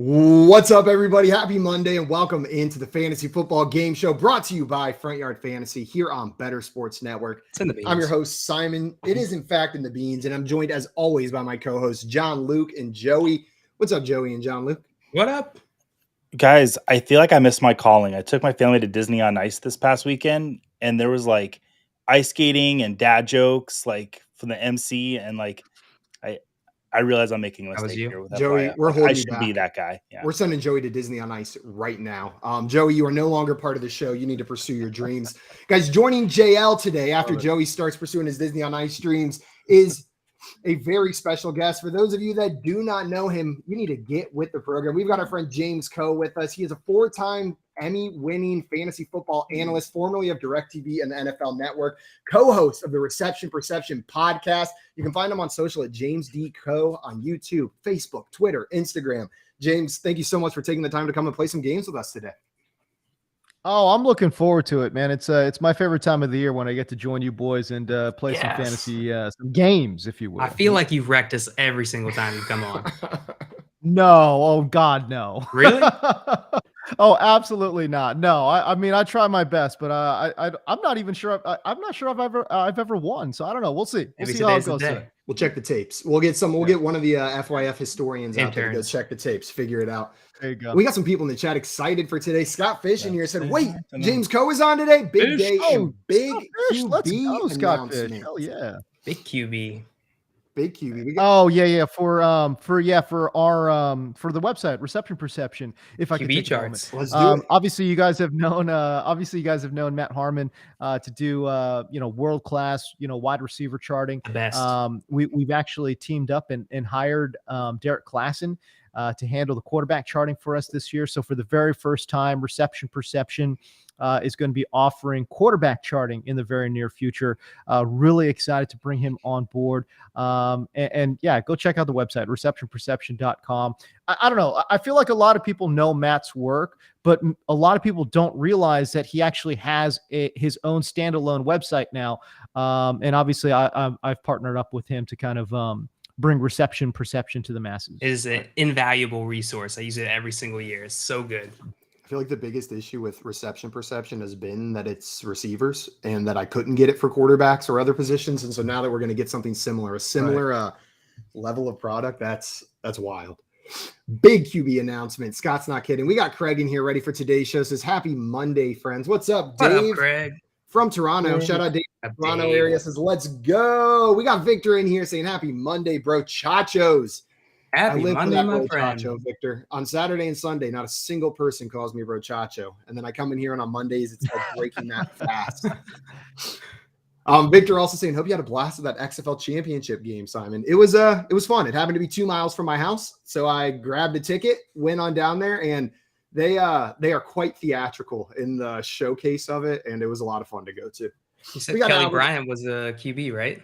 What's up, everybody? Happy Monday and welcome into the Fantasy Football Game Show brought to you by Front Yard Fantasy here on Better Sports Network. It's in the beans. I'm your host, Simon. It is, in fact, in the beans, and I'm joined, as always, by my co-hosts, John, Luke, and Joey. What's up, Joey and John, Luke? What up? Guys, I feel like I missed my calling. I took my family to Disney on Ice this past weekend, and there was like ice skating and dad jokes like from the MC, and like I realize I'm making a mistake here with Joey. FYI. We're holding I you should back. be that guy. Yeah. We're sending Joey to Disney on Ice right now. Joey, you are no longer part of the show. You need to pursue your dreams. Guys, joining JL today after Joey starts pursuing his Disney on Ice dreams is a very special guest. For those of you that do not know him, you need to get with the program. We've got our friend James Coe with us. He is a four-time Emmy-winning fantasy football analyst, formerly of DirecTV and the NFL Network, co-host of the Reception Perception podcast. You can find him on social at James D. Coe on YouTube, Facebook, Twitter, Instagram. James, thank you so much for taking the time to come and play some games with us today. Oh, I'm looking forward to it, man. It's my favorite time of the year when I get to join you boys and play some fantasy, some games, if you will. I feel like you've wrecked us every single time you come on. No, oh God, no. Really? Oh, absolutely not. No, I mean I try my best, but I'm not even sure. I'm not sure if I've ever won. So I don't know. We'll see. We'll see how it goes today. We'll check the tapes. We'll get one of the FYF historians out there to go check the tapes, figure it out. There you go. We got some people in the chat excited for today. Scott Fish in here said, "Wait, James Coe is on today. Big day, big QB Let's go, Scott Fish. announcement. Hell yeah, Big QB. Big QB. For our for the website Reception Perception. If I could QB take charts. Let's do it. Obviously you guys have known Matt Harmon to do world class wide receiver charting. The best. We've actually teamed up and hired Derek Klassen to handle the quarterback charting for us this year. So for the very first time, Reception Perception is going to be offering quarterback charting in the very near future. Really excited to bring him on board. And go check out the website, receptionperception.com. I don't know. I feel like a lot of people know Matt's work, but a lot of people don't realize that he actually has his own standalone website now. And obviously I've partnered up with him to kind of bring Reception Perception to the masses. It is an invaluable resource. I use it every single year. It's so good. I feel like the biggest issue with Reception Perception has been that it's receivers and that I couldn't get it for quarterbacks or other positions. And so now that we're going to get something similar, level of product, that's wild. Big QB announcement. Scott's not kidding. We got Craig in here ready for today's show. Says happy Monday, friends. What's up, Dave? What up, Craig? From Toronto. Shout out Dave. Toronto area says, let's go. We got Victor in here saying happy Monday, bro. Chachos. Happy Monday, my friend. Chacho, Victor. On Saturday and Sunday, not a single person calls me bro Chacho. And then I come in here and on Mondays, it's like breaking that fast. Victor also saying, hope you had a blast at that XFL championship game, Simon. It was fun. It happened to be 2 miles from my house. So I grabbed a ticket, went on down there, and they are quite theatrical in the showcase of it. And it was a lot of fun to go to. You said Kelly Bryant was a QB, right?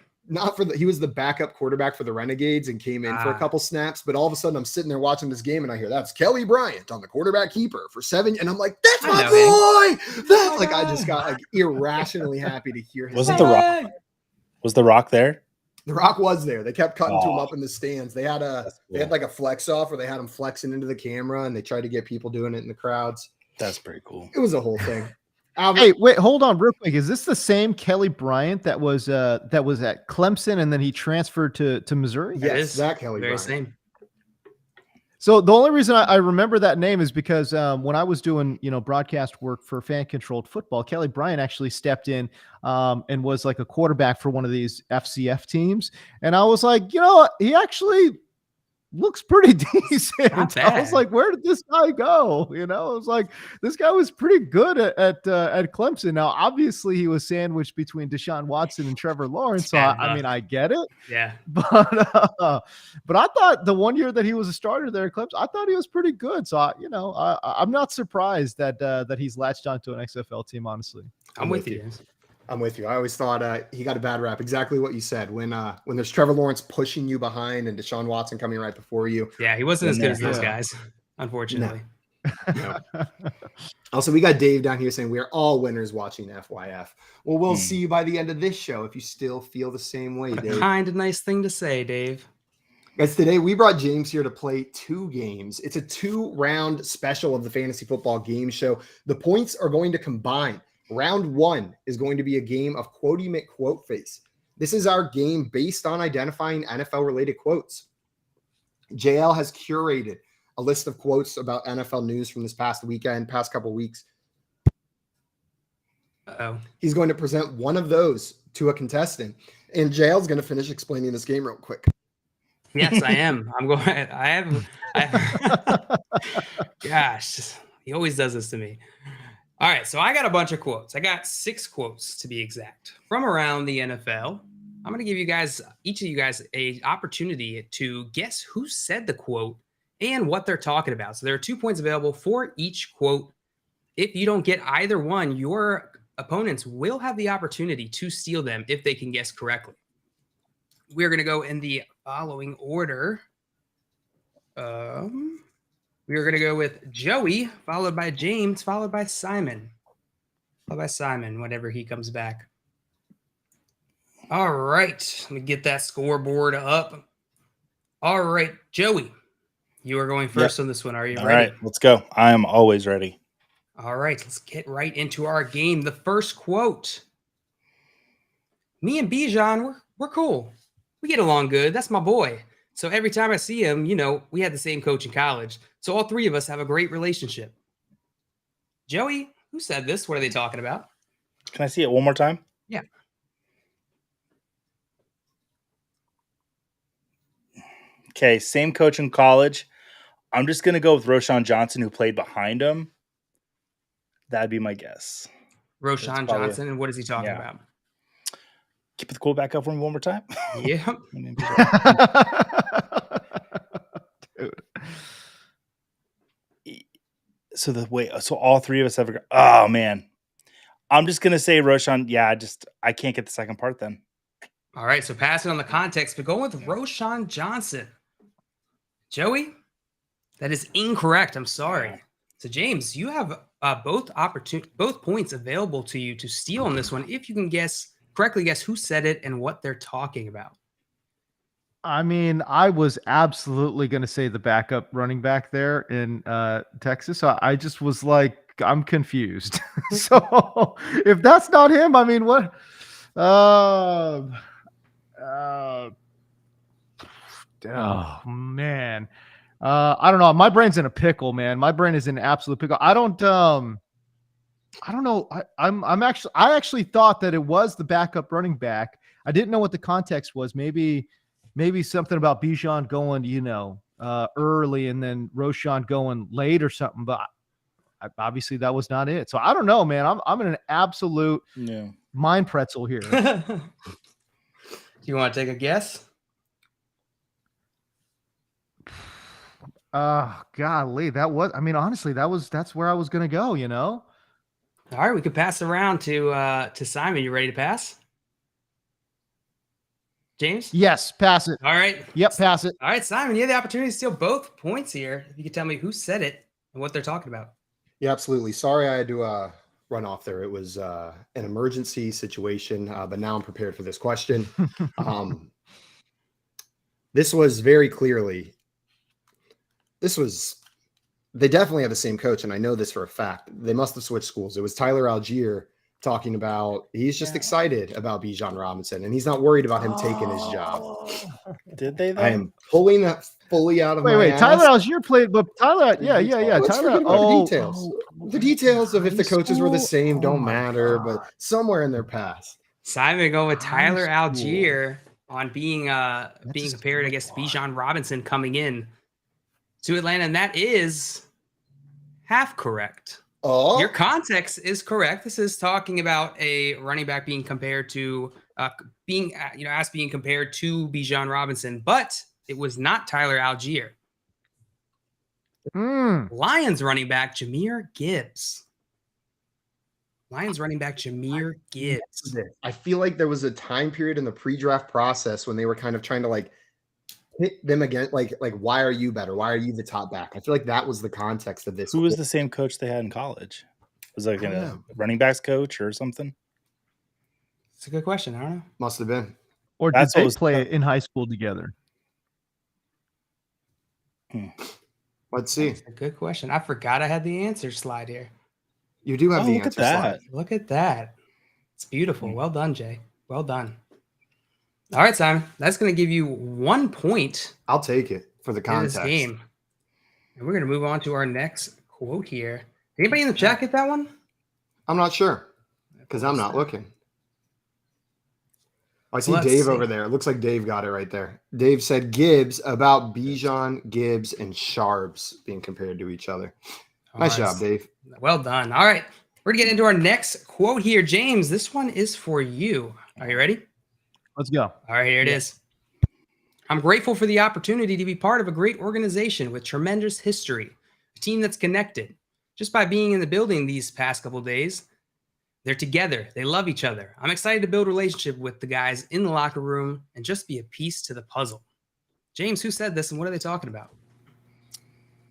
He was the backup quarterback for the Renegades and came in for a couple snaps, but all of a sudden I'm sitting there watching this game and I hear that's Kelly Bryant on the quarterback keeper for 7. And I'm like, that's my boy. That's like, I just got like irrationally happy to hear his Wasn't The Rock? Was The Rock there? The Rock was there. They kept cutting to him up in the stands. They had they had like a flex off where they had him flexing into the camera and they tried to get people doing it in the crowds. That's pretty cool. It was a whole thing. Hey, wait, hold on real quick. Is this the same Kelly Bryant that was at Clemson and then he transferred to Missouri? Yes, that Kelly Bryant. Same. So the only reason I remember that name is because when I was doing broadcast work for Fan Controlled Football, Kelly Bryant actually stepped in and was like a quarterback for one of these FCF teams, and I was like, he actually looks pretty decent. I was like, where did this guy go? I was like, this guy was pretty good at Clemson. Now, obviously, he was sandwiched between Deshaun Watson and Trevor Lawrence. So I mean, I get it. Yeah. But I thought the 1 year that he was a starter there at Clemson, I thought he was pretty good. So I'm not surprised that he's latched onto an XFL team. Honestly, I'm with you. I'm with you. I always thought he got a bad rap. Exactly what you said. When there's Trevor Lawrence pushing you behind and Deshaun Watson coming right before you. Yeah, he wasn't as good as those guys, unfortunately. No. Also, we got Dave down here saying we are all winners watching FYF. Well, we'll see you by the end of this show if you still feel the same way, Dave. Kind of nice thing to say, Dave. Guys, today we brought James here to play 2 games. It's a 2-round special of the Fantasy Football Game Show. The points are going to combine. Round 1 is going to be a game of Quotey McQuoteface. This is our game based on identifying NFL-related quotes. JL has curated a list of quotes about NFL news from this past weekend, past couple weeks. Uh-oh. He's going to present one of those to a contestant, and JL's going to finish explaining this game real quick. Yes, I am. I'm going. I have. Gosh, he always does this to me. All right, so I got a bunch of quotes. I got 6 quotes to be exact from around the NFL. I'm going to give you guys, each of you guys, a opportunity to guess who said the quote and what they're talking about. So there are 2 points available for each quote. If you don't get either one, your opponents will have the opportunity to steal them if they can guess correctly. We're going to go in the following order. We're going to go with Joey, followed by James, followed by Simon. Followed by Simon, whenever he comes back. All right. Let me get that scoreboard up. All right, Joey, you are going first on this one. Are you ready? All right, let's go. I am always ready. All right, let's get right into our game. The first quote. Me and Bijan, we're cool. We get along good. That's my boy. So every time I see him, we had the same coach in college. So all 3 of us have a great relationship. Joey, who said this? What are they talking about? Can I see it one more time? Yeah. Okay, same coach in college. I'm just going to go with Roshan Johnson, who played behind him. That'd be my guess. Roshan Johnson. And what is he talking Yeah. about? Keep the quote back up for me one more time. Yeah. Dude. So all 3 of us have. Oh man, I'm just gonna say Roshan. Yeah, I can't get the second part then. All right, so passing on the context, but going with Roshan Johnson. Joey, that is incorrect. I'm sorry. So James, you have both points available to you to steal on this one if you can correctly guess who said it and what they're talking about. I mean, I was absolutely going to say the backup running back there in Texas. So I just was like, I'm confused. So if that's not him, I mean, what? Oh, man. I don't know. My brain's in a pickle, man. My brain is in an absolute pickle. I don't know. I actually thought that it was the backup running back. I didn't know what the context was. Maybe something about Bijan going, early and then Roshan going late or something. But obviously that was not it. So I don't know, man. I'm in an absolute mind pretzel here. Do you want to take a guess? Golly, honestly, that's where I was going to go, All right, we could pass around to Simon. You ready to pass? James? Yes, pass it. All right. Yep, pass it. All right, Simon, you have the opportunity to steal both points here. If you could tell me who said it and what they're talking about. Yeah, absolutely. Sorry I had to run off there. It was an emergency situation, but now I'm prepared for this question. This was very clearly, they definitely have the same coach, and I know this for a fact. They must have switched schools. It was Tyler Algier talking about he's just excited about Bijan Robinson, and he's not worried about him taking his job. Did they, though? I am pulling that fully out of my ass. Tyler Algier played, but Tyler, yeah. Let's Tyler, forget about the details. The details of if the coaches were the same don't matter, but somewhere in their past. Simon going with Tyler Algier on being compared, I guess, to Bijan Robinson coming in to Atlanta, and that is half correct. Oh, Your context is correct. This is talking about a running back being compared to being compared to Bijan Robinson, but it was not Tyler Algier. Lions running back Jahmyr Gibbs. I feel like there was a time period in the pre-draft process when they were kind of trying to hit them again, like why are you better? Why are you the top back? I feel like that was the context of this. Who was the same coach they had in college? Was it a running backs coach or something? It's a good question. I don't know. Must have been. Or did they play in high school together? Let's see. That's a good question. I forgot I had the answer slide here. You do have Oh, the look at answer slide. that. Look at that. It's beautiful. Well done, Jay. Well done. All right, Simon. That's going to give you 1 point I'll take it for the in context. this game. And we're going to move on to our next quote here. Anybody in the chat get that one? I'm not sure because I'm not looking. I see Let's Dave see. over there. It looks like Dave got it right there. Dave said Gibbs about Bijan, Gibbs, and Sharps being compared to each other. Nice job, Dave. Well done. All right. We're going to get into our next quote here. James, this one is for you. Are you ready? Let's go. All right, here it is. I'm grateful for the opportunity to be part of a great organization with tremendous history, a team that's connected. Just by being in the building these past couple days, they're together. They love each other. I'm excited to build a relationship with the guys in the locker room and just be a piece to the puzzle. James, who said this and what are they talking about?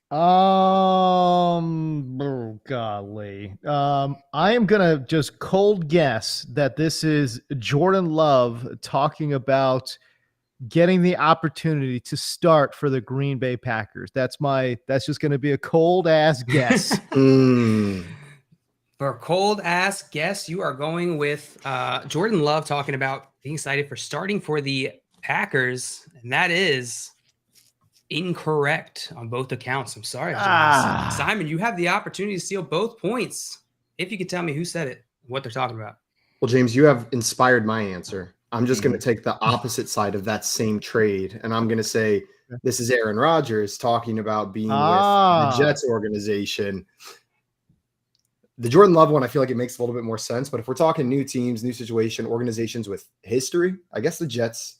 Oh, golly. I am gonna just cold guess that this is Jordan Love talking about getting the opportunity to start for the Green Bay Packers. That's just gonna be a cold ass guess. For a cold ass guess, you are going with Jordan Love talking about being excited for starting for the Packers, and that is incorrect on both accounts. I'm sorry, James. Simon, you have the opportunity to steal both points if you could tell me who said it, what they're talking about. Well, James, you have inspired my answer. I'm just going to take the opposite side of that same trade, and I'm going to say this is Aaron Rodgers talking about being with the Jets organization. The Jordan Love one, I feel like it makes a little bit more sense, but if we're talking new teams, new situation, organizations with history, I guess the Jets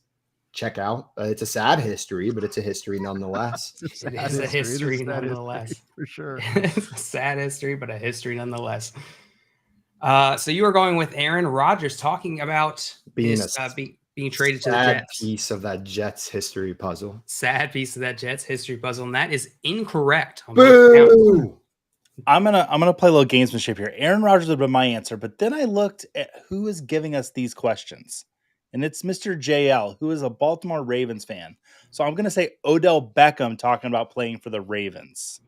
check out. It's a sad history, but it's a history nonetheless. It's a history nonetheless. For sure. It's a sad history, but a history nonetheless. So you are going with Aaron Rodgers talking about being traded to the Jets. Piece of that Jets history puzzle. Sad piece of that Jets history puzzle, and that is incorrect. On both counts. I'm gonna play a little gamesmanship here. Aaron Rodgers would have been my answer, but then I looked at who is giving us these questions. And it's Mr. JL, who is a Baltimore Ravens fan. So I'm going to say Odell Beckham talking about playing for the Ravens.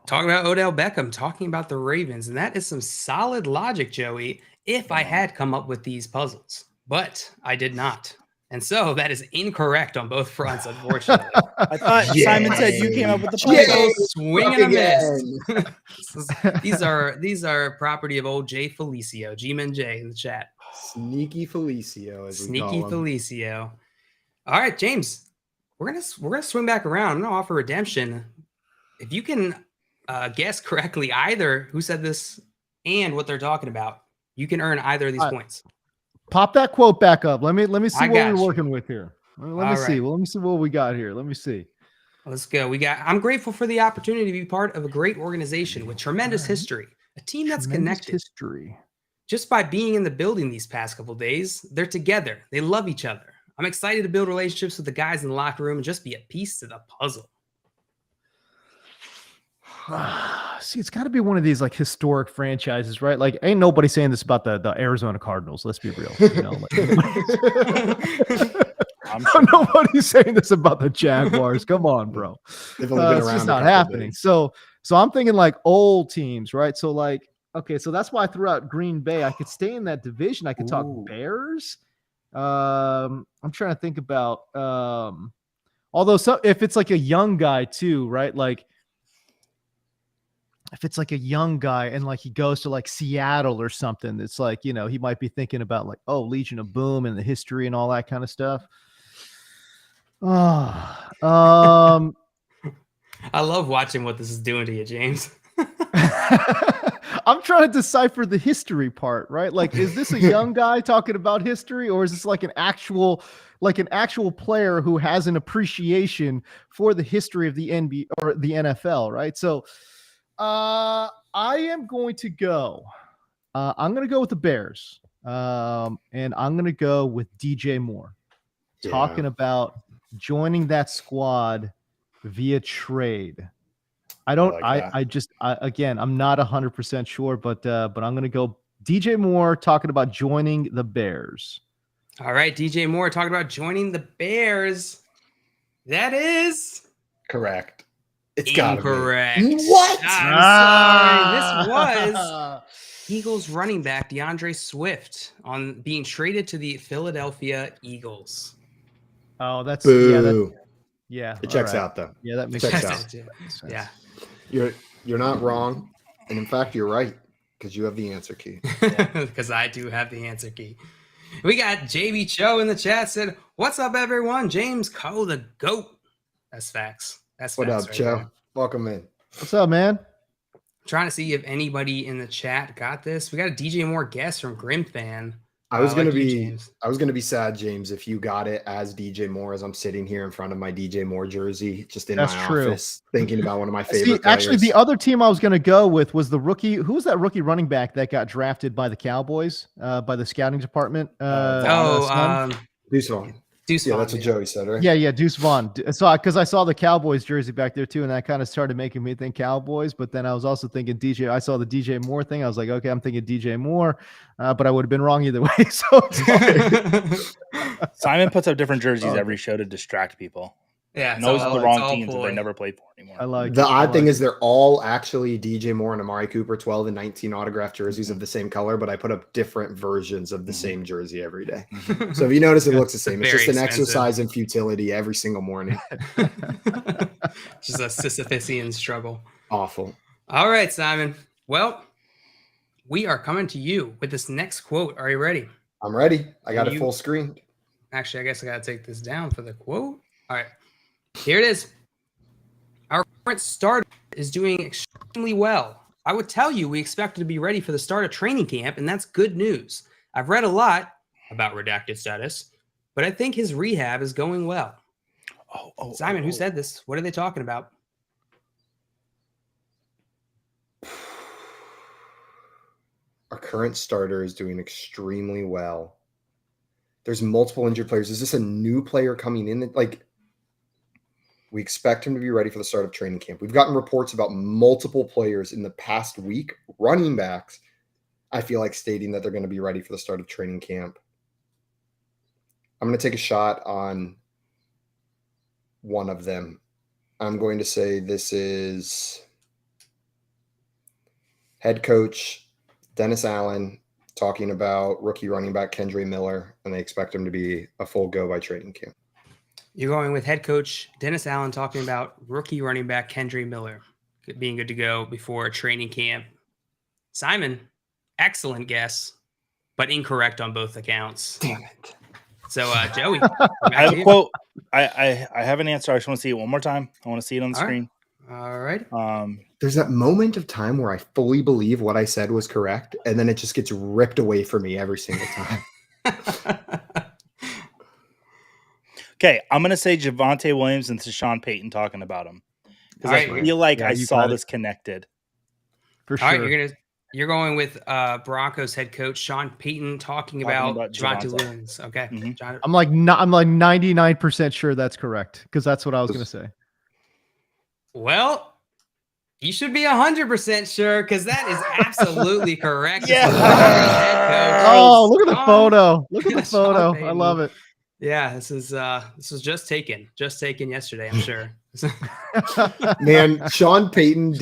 Talking about Odell Beckham, talking about the Ravens. And that is some solid logic, Joey, if I had come up with these puzzles. But I did not. And so that is incorrect on both fronts, unfortunately. I thought Simon said you came up with the puzzle. Swing and a miss. These are property of old Jay Felicio, G-Man J in the chat. Sneaky Felicio, as we call him. Sneaky Felicio. All right, James, we're gonna swing back around. I'm gonna offer redemption. If you can guess correctly either who said this and what they're talking about, you can earn either of these points. Pop that quote back up. Let me see what we're working with here. Let me see. Well, let me see what we got here. Let me see. Let's go. I'm grateful for the opportunity to be part of a great organization with tremendous history, a team that's connected. History. Just by being in the building these past couple days, they're together. They love each other. I'm excited to build relationships with the guys in the locker room and just be a piece to the puzzle. See, it's got to be one of these like historic franchises, right? Like, ain't nobody saying this about the Arizona Cardinals. Let's be real. You know, nobody's saying this about the Jaguars. Come on, bro. They've only been it's around just not happening. So I'm thinking like old teams, right? So like, okay, so that's why I threw out Green Bay. I could stay in that division. I could talk Bears. I'm trying to think about although if it's like a young guy too, right? Like if it's like a young guy and like he goes to like Seattle or something, it's like, you know, he might be thinking about like, oh, Legion of Boom and the history and all that kind of stuff. I love watching what this is doing to you, James. I'm trying to decipher the history part, right? Like, is this a young guy talking about history, or is this like an actual player who has an appreciation for the history of the NBA or the NFL, right? So, I am going to go. I'm going to go with the Bears, and I'm going to go with DJ Moore, talking about joining that squad via trade. I'm not 100% sure, but I'm going to go DJ Moore talking about joining the Bears. All right, DJ Moore talking about joining the Bears. That is Correct. It's gotta incorrect. be. What? I'm sorry. This was Eagles running back DeAndre Swift on being traded to the Philadelphia Eagles. Oh, that's Boo. yeah. It checks out though. Yeah, that makes Checks sense. out. Yeah. You're not wrong, and in fact, you're right because you have the answer key. Because I do have the answer key. We got JB Cho in the chat said, "What's up, everyone? James Coe the GOAT." That's facts. That's What facts up, right Joe? there. Welcome in. What's up, man? Trying to see if anybody in the chat got this. We got a DJ Moore guess from Grim Fan. I was gonna like you, be James. I was gonna be sad, James, if you got it as DJ Moore as I'm sitting here in front of my DJ Moore jersey, just in That's my true. office, thinking about one of my See, favorite actually, players. the other team I was going to go with was the rookie. Who was that rookie running back that got drafted by the Cowboys, by the scouting department? Deuce Vaughn. Deuce Yeah, Vaughn, that's what Joey said, right? Yeah, Deuce Vaughn. So, because I saw the Cowboys jersey back there too, and that kind of started making me think Cowboys. But then I was also thinking DJ. I saw the DJ Moore thing. I was like, okay, I'm thinking DJ Moore, but I would have been wrong either way. So it's fine. Simon puts up different jerseys every show to distract people. Yeah, And those it's are the all wrong teams that ploy. they never played for anymore. I like The it. I odd thing like is they're all actually DJ Moore and Amari Cooper 12 and 19 autographed jerseys of the same color, but I put up different versions of the same jersey every day. So if you notice, it looks the same. It's Very just an expensive. exercise in futility every single morning. Just a Sisyphusian struggle. Awful. All right, Simon. Well, we are coming to you with this next quote. Are you ready? I'm ready. I got And it full screen. Actually, I guess I got to take this down for the quote. All right. Here it is. Our current starter is doing extremely well. I would tell you we expected to be ready for the start of training camp, and that's good news. I've read a lot about redacted status, but I think his rehab is going well. Simon, who said this? What are they talking about? Our current starter is doing extremely well. There's multiple injured players. Is this a new player coming in? Like, we expect him to be ready for the start of training camp. We've gotten reports about multiple players in the past week, running backs, I feel like, stating that they're going to be ready for the start of training camp. I'm going to take a shot on one of them. I'm going to say this is head coach Dennis Allen talking about rookie running back Kendre Miller, and they expect him to be a full go by training camp. You're going with head coach Dennis Allen talking about rookie running back Kendre Miller being good to go before training camp. Simon, excellent guess, but incorrect on both accounts. Damn it. So, Joey, I have a quote. I have an answer. I just want to see it one more time. I want to see it on the All right. screen. All right. There's that moment of time where I fully believe what I said was correct, and then it just gets ripped away from me every single time. Okay, I'm gonna say Javonte Williams and Sean Payton talking about him because All I right. feel like Yeah, I you saw got it. this connected. For All sure. right, you're going with Broncos head coach Sean Payton talking about Javonte Javonte. Williams. Okay. Mhm. John, I'm like 99% sure that's correct because that's what I was going to say. well, you should be 100% sure because that is absolutely correct. Yeah. It's the Broncos head coach. Oh, look at the Sean- photo. Look at the Sean photo. I Payton. love it. Yeah, this was just taken yesterday, I'm sure. Man, Sean Payton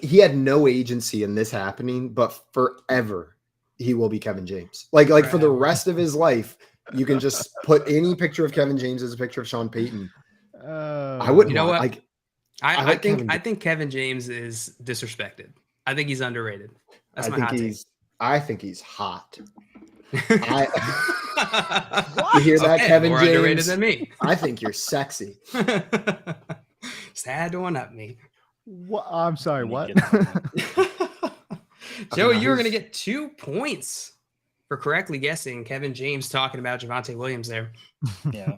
he had no agency in this happening, but forever he will be Kevin James. Like for the rest of his life, you can just put any picture of Kevin James as a picture of Sean Payton. I wouldn't. You know want, what? Like, I think Kevin James is disrespected. I think he's underrated. That's my hot take. I think he's hot. You hear that, Okay, Kevin more James? underrated than me. I think you're sexy. Sad to one up me. What? I'm sorry. What? Joey, you were going to get 2 points for correctly guessing Kevin James talking about Javonte Williams there. Yeah.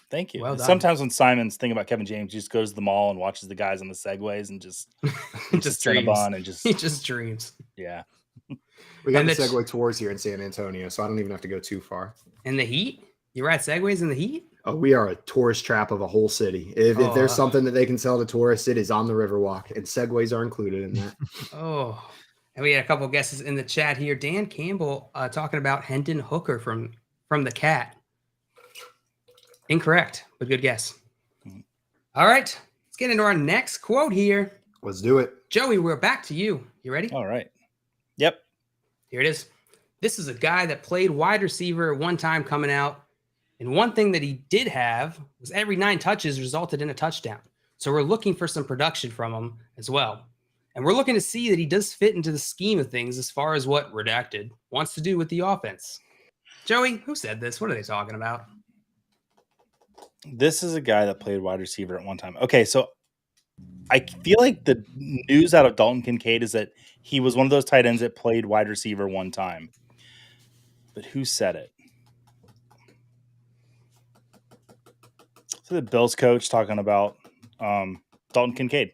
Thank you. Well done. Sometimes when Simon's thinking about Kevin James, he just goes to the mall and watches the guys on the segways and just Just dreams. dreams. And just He just dreams. yeah. We got And the it's- Segway Tours here in San Antonio, so I don't even have to go too far. In the heat? You ride segways in the heat? Oh, we are a tourist trap of a whole city. If there's something that they can sell to tourists, it is on the Riverwalk, and Segways are included in that. Oh, and we had a couple guesses in the chat here. Dan Campbell talking about Hendon Hooker from the Cat. Incorrect, but good guess. All right, let's get into our next quote here. Let's do it. Joey, we're back to you. You ready? All right. Yep. Here it is. This is a guy that played wide receiver at one time coming out. And one thing that he did have was every 9 touches resulted in a touchdown. So we're looking for some production from him as well. And we're looking to see that he does fit into the scheme of things as far as what Redacted wants to do with the offense. Joey, who said this? What are they talking about? This is a guy that played wide receiver at one time. Okay, so I feel like the news out of Dalton Kincaid is that he was one of those tight ends that played wide receiver one time. But who said it? So the Bills coach talking about Dalton Kincaid.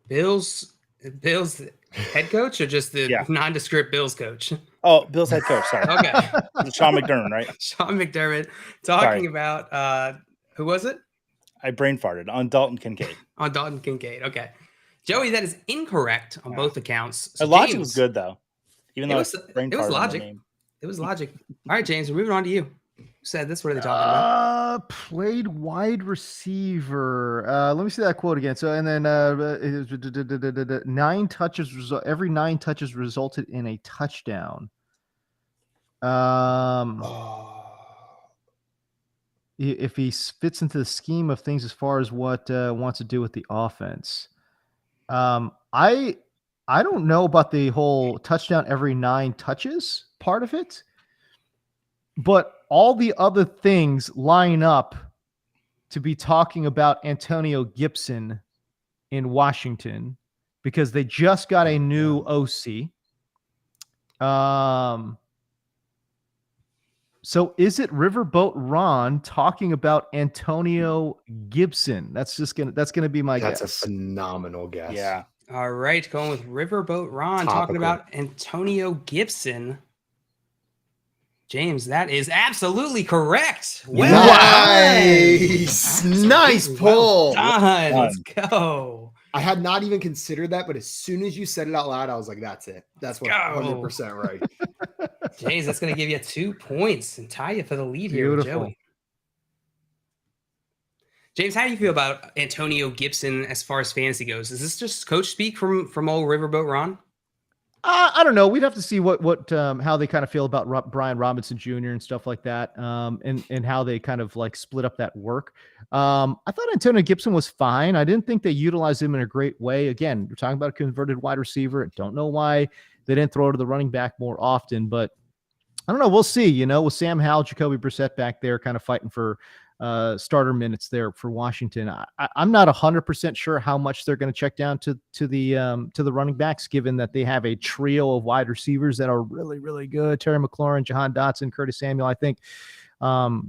Bills head coach or just the nondescript Bills coach? Oh, Bills head coach. Sorry. Okay. Sean McDermott, right? Sean McDermott talking about who was it? I brain farted on Dalton Kincaid. On Dalton Kincaid. Okay. Joey, that is incorrect on both accounts. So logic was good though. Even though it was logic. It was logic. All right, James, we're moving on to you. Who said this? What are they talking about? Played wide receiver. Let me see that quote again. So, and then 9 touches. Every 9 touches resulted in a touchdown. If he fits into the scheme of things as far as what wants to do with the offense, I don't know about the whole touchdown every 9 touches part of it, but all the other things line up to be talking about Antonio Gibson in Washington because they just got a new OC. So is it Riverboat Ron talking about Antonio Gibson? That's gonna be my guess. That's a phenomenal guess. Yeah. All right, going with Riverboat Ron talking about Antonio Gibson. James, that is absolutely correct. Well nice. Nice pull. Well done. Let's go. I had not even considered that, but as soon as you said it out loud, I was like, that's it. That's 100% right. James, that's going to give you 2 points and tie you for the lead here with Joey. James, how do you feel about Antonio Gibson as far as fantasy goes? Is this just coach speak from old Riverboat Ron? I don't know. We'd have to see what how they kind of feel about Brian Robinson Jr. and stuff like that, and how they kind of like split up that work. I thought Antonio Gibson was fine. I didn't think they utilized him in a great way. Again, we're talking about a converted wide receiver. I don't know why they didn't throw to the running back more often, but I don't know. We'll see. You know, with Sam Howell, Jacoby Brissett back there, kind of fighting for starter minutes there for Washington. I'm not 100% sure how much they're going to check down to the running backs, given that they have a trio of wide receivers that are really, really good. Terry McLaurin, Jahan Dotson, Curtis Samuel, I think,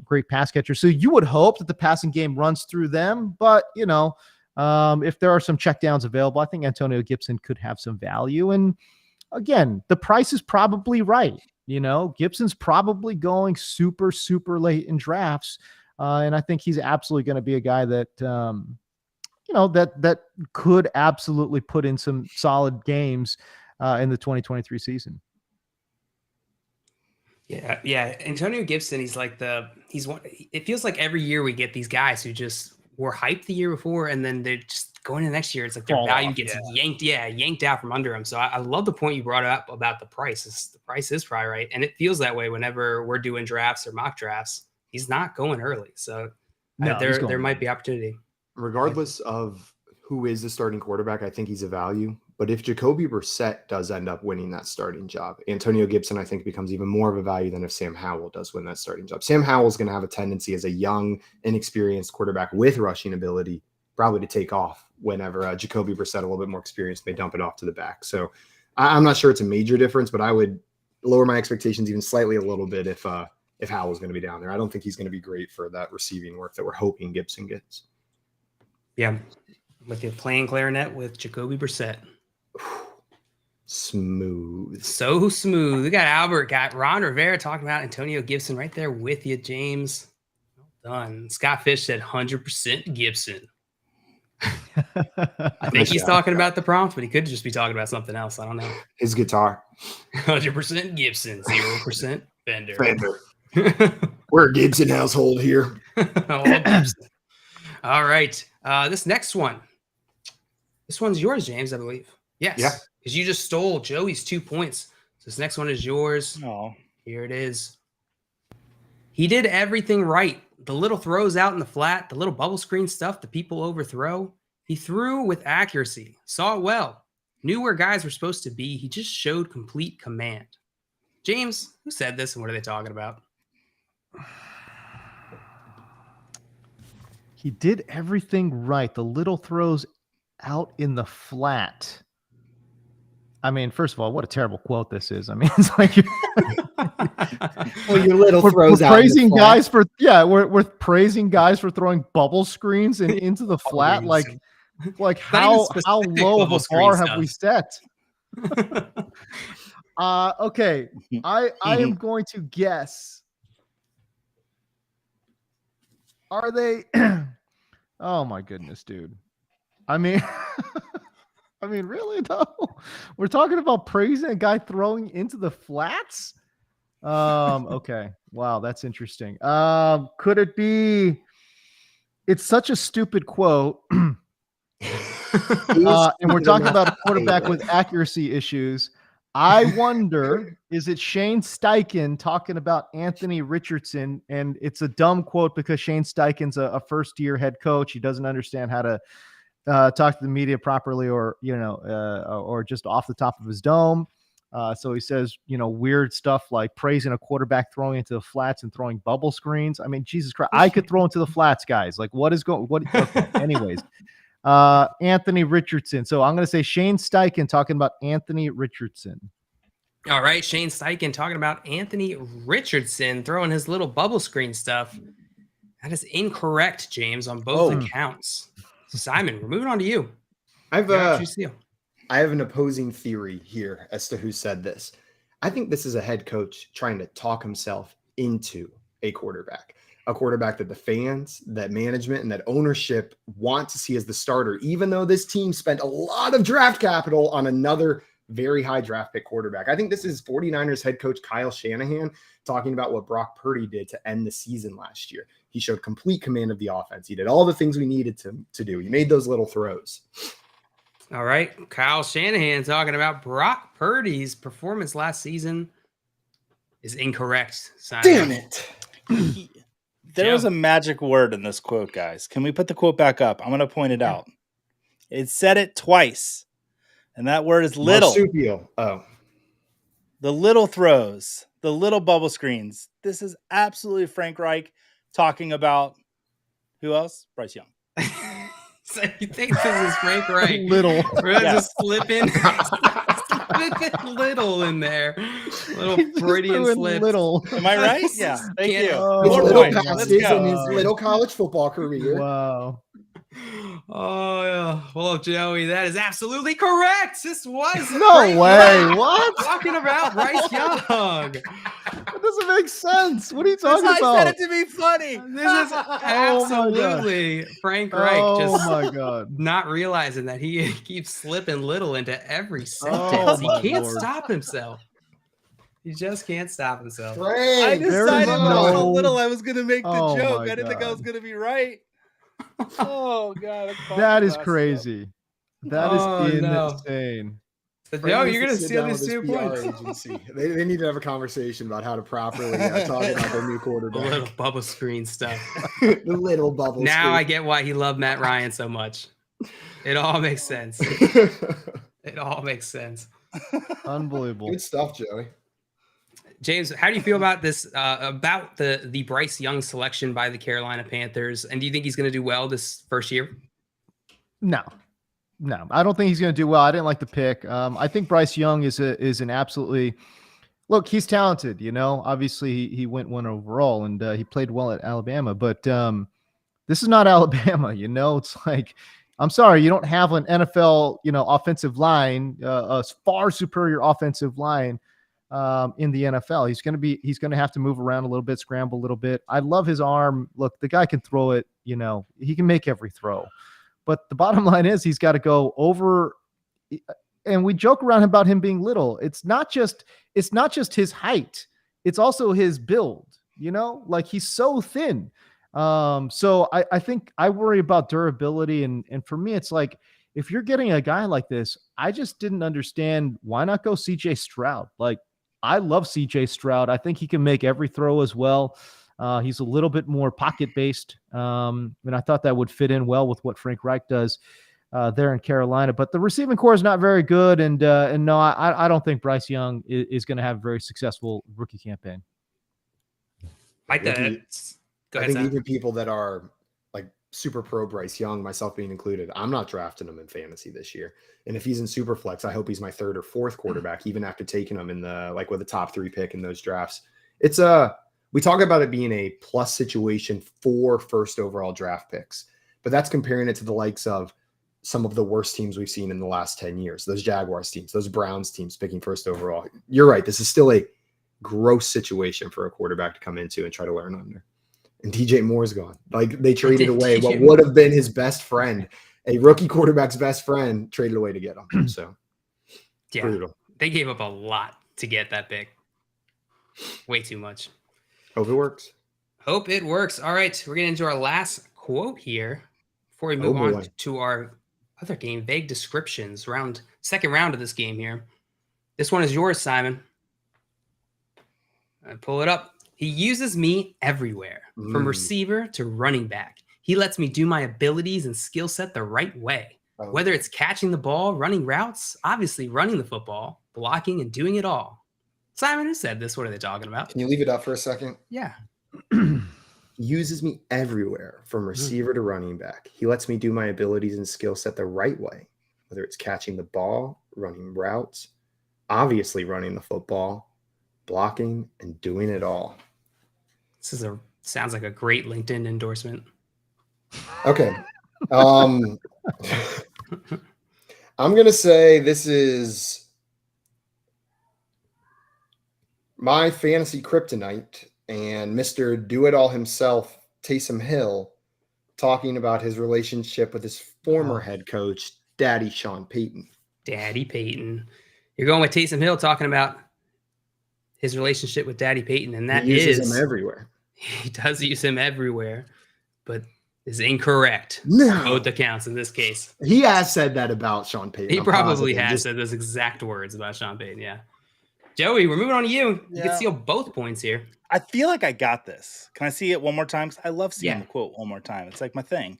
great pass catchers. So you would hope that the passing game runs through them, but you know, if there are some checkdowns available, I think Antonio Gibson could have some value. And again, the price is probably right. You know, Gibson's probably going super, super late in drafts. And I think he's absolutely going to be a guy that, you know, that could absolutely put in some solid games in the 2023 season. Yeah. Antonio Gibson, he's one. It feels like every year we get these guys who just were hyped the year before, and then they're just going into next year. It's like their value gets yanked out from under them. So I love the point you brought up about the price. The price is probably right, and it feels that way whenever we're doing drafts or mock drafts. He's not going early, so there might be opportunity. Regardless of who is the starting quarterback, I think he's a value. But if Jacoby Brissett does end up winning that starting job, Antonio Gibson, I think, becomes even more of a value than if Sam Howell does win that starting job. Sam Howell is going to have a tendency as a young, inexperienced quarterback with rushing ability probably to take off whenever Jacoby Brissett, a little bit more experienced, may dump it off to the back. So I'm not sure it's a major difference, but I would lower my expectations even slightly a little bit if Howell's going to be down there. I don't think he's going to be great for that receiving work that we're hoping Gibson gets. Yeah. With you playing clarinet with Jacoby Brissett. Smooth. So smooth. We got Albert, got Ron Rivera talking about Antonio Gibson right there with you, James. Well done. Scott Fish said 100% Gibson. I think he's talking about the prompt, but he could just be talking about something else. I don't know. His guitar. 100% Gibson, 0% Fender. We're a Gibson household here. All All right. This next one. This one's yours, James, I believe. Yes. Yeah. Because you just stole Joey's 2 points. So this next one is yours. Oh, Here it is. He did everything right. The little throws out in the flat, the little bubble screen stuff the people overthrow. He threw with accuracy, saw it well, knew where guys were supposed to be. He just showed complete command. James, who said this and what are they talking about? He did everything right. The little throws out in the flat. I mean, first of all, what a terrible quote this is. I mean, it's like Well, your little we're throws out. praising guys for we're praising guys for throwing bubble screens into the flat. Like how low of a bar have we set? Okay, I am going to guess. Are they? Oh my goodness, dude. I mean, really though? We're talking about praising a guy throwing into the flats? Okay. Wow, that's interesting. Could it be? It's such a stupid quote. And we're talking about a quarterback with accuracy issues. I wonder, is it Shane Steichen talking about Anthony Richardson? And it's a dumb quote because Shane Steichen's a first-year head coach. He doesn't understand how to talk to the media properly, or or just off the top of his dome. So he says, weird stuff like praising a quarterback throwing into the flats and throwing bubble screens. I mean, Jesus Christ, I could throw into the flats, guys. Like, what is going? Okay, anyways. Anthony Richardson. So I'm going to say Shane Steichen talking about Anthony Richardson. All right, Shane Steichen talking about Anthony Richardson throwing his little bubble screen stuff. That is incorrect, James, on both accounts. Simon, we're moving on to you. I have an opposing theory here as to who said this. I think this is a head coach trying to talk himself into a quarterback that the fans, that management, and that ownership want to see as the starter, even though this team spent a lot of draft capital on another very high draft pick quarterback. I think this is 49ers head coach Kyle Shanahan talking about what Brock Purdy did to end the season last year. He showed complete command of the offense. He did all the things we needed to do. He made those little throws. All right. Kyle Shanahan talking about Brock Purdy's performance last season is incorrect. Simon. Damn it. There was a magic word in this quote, guys. Can we put the quote back up? I'm going to point it out. It said it twice, and that word is little. Marsupial. Oh. The little throws, the little bubble screens. This is absolutely Frank Reich talking about who else? Bryce Young. So you think this is Frank Reich? Little. We're just slipping little in there. Little Freudian slip. Little. Am I right? Yeah. Thank you. His little points. passes in his little college football career. Wow. Oh, yeah. Well, Joey, that is absolutely correct. This was No Frank way. Reich What? talking about Bryce Young. That doesn't make sense. What are you talking I about? said it to be funny. This is absolutely Frank Reich just my God. not realizing that he keeps slipping little into every Oh, sentence. my He can't Lord. stop himself. He just can't stop himself. I Frank, decided no- not how little I was going to make the Oh, joke. my I didn't think I was God. going to be right. Oh, God. That is crazy. That is Oh, no. insane. So, Frank Joe, needs you're to going to sit steal down these with 2 his PR points. agency. They need to have a conversation about how to properly talk about their new The quarterback. little bubble screen stuff. The little bubble. Now I get why he loved Matt Ryan so much. It all makes sense. It all makes sense. Unbelievable. Good stuff, Joey. James, how do you feel about this? About the Bryce Young selection by the Carolina Panthers, and do you think he's going to do well this first year? No, I don't think he's going to do well. I didn't like the pick. I think Bryce Young is an absolutely look. He's talented, Obviously, he went 1 overall, and he played well at Alabama. But this is not Alabama, It's like, I'm sorry, you don't have an NFL, offensive line, a far superior offensive line in the NFL. He's going to have to move around a little bit, scramble a little bit. I love his arm. Look, the guy can throw it. He can make every throw. But the bottom line is he's got to go over, and we joke around about him being little. It's not just his height. It's also his build, like he's so thin. So I think I worry about durability, and for me, it's like if you're getting a guy like this, I just didn't understand why not go CJ Stroud. Like I love CJ Stroud. I think he can make every throw as well. He's a little bit more pocket based, and I thought that would fit in well with what Frank Reich does there in Carolina. But the receiving core is not very good, and no, I don't think Bryce Young is going to have a very successful rookie campaign. Like that. Go ahead, I think Sam. even people that are like super pro Bryce Young, myself being included, I'm not drafting him in fantasy this year. And if he's in super flex, I hope he's my third or fourth quarterback, even after taking him in the like with a top 3 pick in those drafts. It's we talk about it being a plus situation for first overall draft picks, but that's comparing it to the likes of some of the worst teams we've seen in the last 10 years. Those Jaguars teams, those Browns teams picking first overall. You're right. This is still a gross situation for a quarterback to come into and try to learn under. And DJ Moore's gone. Like they traded away what would have been his best friend, a rookie quarterback's best friend, traded away to get him. So yeah, brutal. They gave up a lot to get that pick. Way too much. Hope it works. Hope it works. All right, we're getting into our last quote here before we move on to our other game, vague descriptions, second round of this game here. This one is yours, Simon. Pull it up. He uses me everywhere, from receiver to running back. He lets me do my abilities and skill set the right way. Whether it's catching the ball, running routes, obviously running the football, blocking, and doing it all. Simon, who said this? What are they talking about? Can you leave it up for a second? Yeah. He uses me everywhere, from receiver to running back. He lets me do my abilities and skill set the right way. Whether it's catching the ball, running routes, obviously running the football, blocking, and doing it all. Sounds like a great LinkedIn endorsement. Okay. I'm going to say this is my fantasy kryptonite and Mr. Do-It-All himself, Taysom Hill, talking about his relationship with his former head coach, Daddy Sean Payton. Daddy Payton. You're going with Taysom Hill talking about his relationship with Daddy Payton, and that he uses him everywhere. He does use him everywhere, but is incorrect. No. Both accounts in this case. He has said that about Sean Payton. He probably has said those exact words about Sean Payton, yeah. Joey, we're moving on to you. You can steal both points here. I feel like I got this. Can I see it one more time? Because I love seeing the quote one more time. It's like my thing.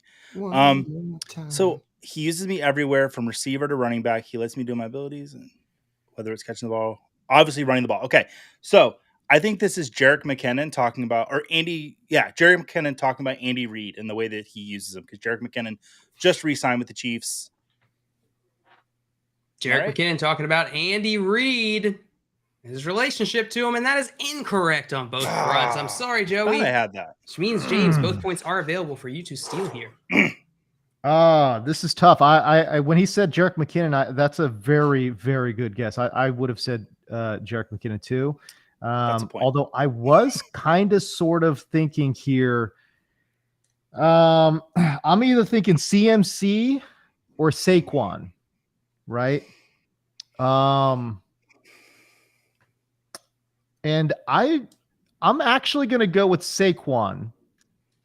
So he uses me everywhere, from receiver to running back. He lets me do my abilities, and whether it's catching the ball, obviously running the ball. Okay, so I think this is Jerick McKinnon talking about, Jerick McKinnon talking about Andy Reid and the way that he uses him, because Jerick McKinnon just re-signed with the Chiefs. Jerick McKinnon talking about Andy Reid, his relationship to him, and that is incorrect on both fronts. I'm sorry, Joey. I had that. Which means, James, both points are available for you to steal here. This is tough. I when he said Jerick McKinnon, that's a very, very good guess. I would have said Jerick McKinnon too. Although I was kind of sort of thinking here, I'm either thinking CMC or Saquon, right? And I'm actually going to go with Saquon,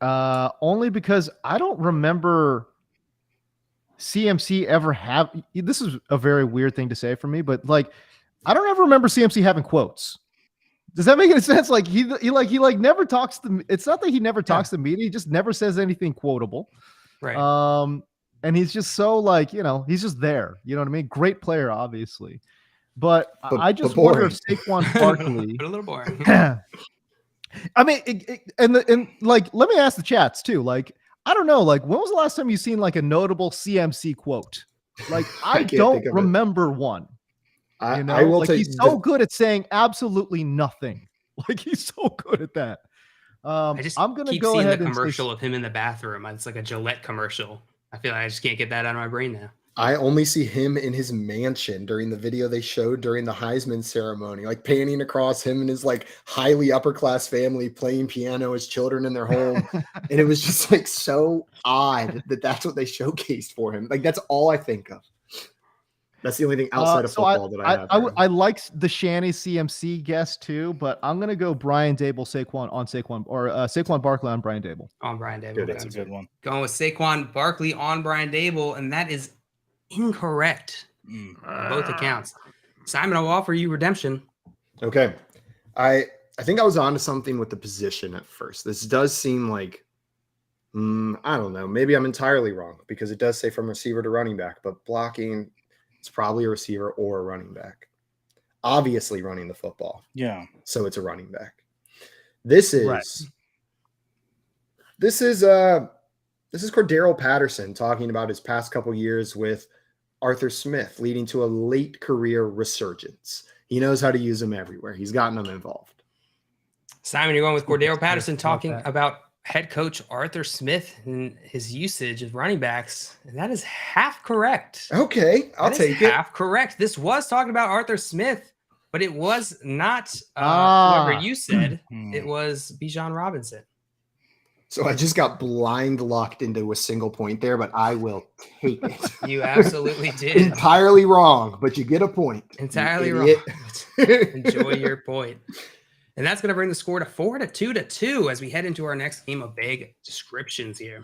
only because I don't remember CMC ever have. This is a very weird thing to say for me, but like, I don't ever remember CMC having quotes. Does that make any sense? Like he never talks to. It's not that he never talks to media. He just never says anything quotable. Right. And he's just so like, he's just there. You know what I mean? Great player, obviously. But I just wonder if Saquon Barkley. A little boring. I mean, and like, let me ask the chats too. Like, I don't know. Like, when was the last time you seen like a notable CMC quote? Like, I don't remember one. I will take. He's so good at saying absolutely nothing. Like, he's so good at that. I'm gonna go ahead the and commercial of him in the bathroom. It's like a Gillette commercial. I feel like I just can't get that out of my brain now. I only see him in his mansion during the video they showed during the Heisman ceremony, like panning across him and his like highly upper class family playing piano as children in their home. And it was just like so odd that that's what they showcased for him. Like, that's all I think of. That's the only thing outside of So football that I have. I liked the Shanny CMC guess too, but I'm gonna go Brian Dable, Saquon Barkley on Brian Dable. On Brian Dable. Good That's a good one. Going with Saquon Barkley on Brian Dable, and that is incorrect on both accounts. Simon, I'll offer you redemption. Okay. I think I was onto something with the position at first. This does seem like, I don't know. Maybe I'm entirely wrong because it does say from receiver to running back, but blocking, it's probably a receiver or a running back. Obviously running the football. Yeah. So it's a running back. This is Cordero Patterson talking about his past couple years with Arthur Smith, leading to a late career resurgence. He knows how to use them everywhere. He's gotten them involved. Simon, you're going with Cordero Patterson talking about head coach Arthur Smith and his usage of running backs. And that is half correct. Okay, I'll take it. Half correct. This was talking about Arthur Smith, but it was not whoever you said. It was Bijan Robinson. So I just got blind locked into a single point there, but I will take it. You absolutely did. Entirely wrong, but you get a point. Entirely wrong. Enjoy your point. And that's going to bring the score to 4-2 as we head into our next game of vague descriptions here.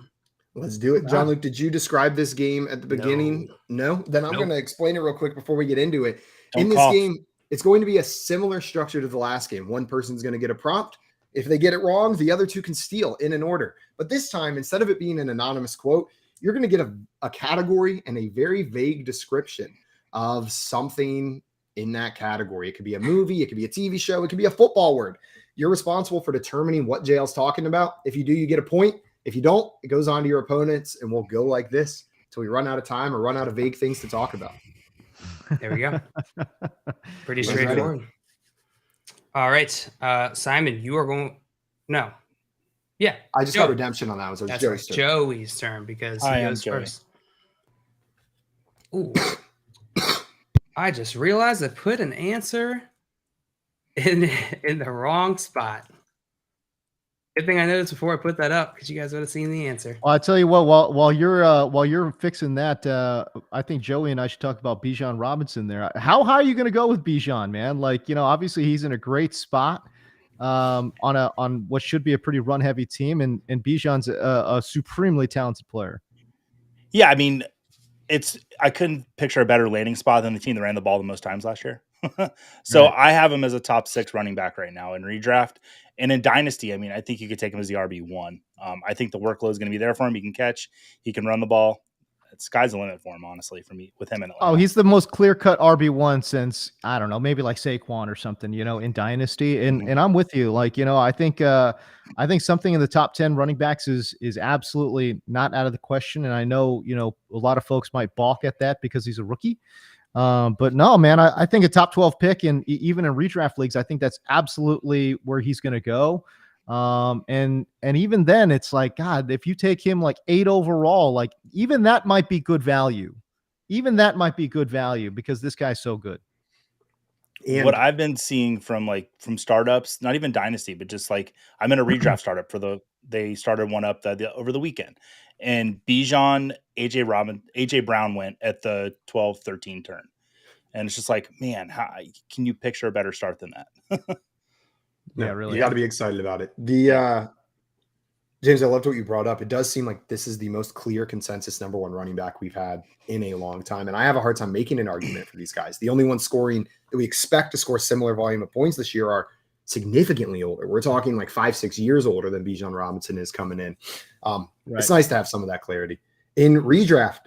Let's do it. John Luke, did you describe this game at the beginning? No? Then I'm going to explain it real quick before we get into it. In this game, it's going to be a similar structure to the last game. One person's going to get a prompt. If they get it wrong, the other two can steal in an order. But this time, instead of it being an anonymous quote, you're going to get a category and a very vague description of something in that category. It could be a movie, it could be a TV show, it could be a football word. You're responsible for determining what JL's talking about. If you do, you get a point. If you don't, it goes on to your opponents, and we'll go like this until we run out of time or run out of vague things to talk about. There we go. Pretty straightforward. All right, Simon, you are going. No, yeah, I just got redemption on that one. So it's Joey's turn. Joey's turn because he goes first. Ooh, I just realized I put an answer in the wrong spot. Good thing I noticed before I put that up because you guys would have seen the answer. Well, I tell you what, while you're fixing that, I think Joey and I should talk about Bijan Robinson there. How high are you going to go with Bijan, man? Like, obviously he's in a great spot on what should be a pretty run heavy team, and Bijan's a supremely talented player. Yeah, I mean, I couldn't picture a better landing spot than the team that ran the ball the most times last year. So right. I have him as a top 6 running back right now in redraft. And in Dynasty, I mean, I think you could take him as the RB1. I think the workload is going to be there for him. He can catch. He can run the ball. Sky's the limit for him, honestly, for me, with him in Atlanta. Oh, he's the most clear-cut RB1 since, I don't know, maybe like Saquon or something, in Dynasty. And I'm with you. Like, I think something in the top 10 running backs is absolutely not out of the question. And I know, a lot of folks might balk at that because he's a rookie. But no, man, I think a top 12 pick, and even in redraft leagues, I think that's absolutely where he's going to go. And even then it's like, God, if you take him like 8 overall, like even that might be good value. Because this guy's so good. And what I've been seeing from startups, not even Dynasty, but just like I'm in a redraft startup they started one up over the weekend, and Bijan, AJ Brown went at the 12-13 turn. And it's just like, man, how can you picture a better start than that? Yeah, really. You got to be excited about it. James, I loved what you brought up. It does seem like this is the most clear consensus number 1 running back we've had in a long time. And I have a hard time making an argument for these guys. The only ones scoring that we expect to score similar volume of points this year are significantly older. We're talking like 5-6 years older than Bijan Robinson is coming in. Right. It's nice to have some of that clarity. In redraft,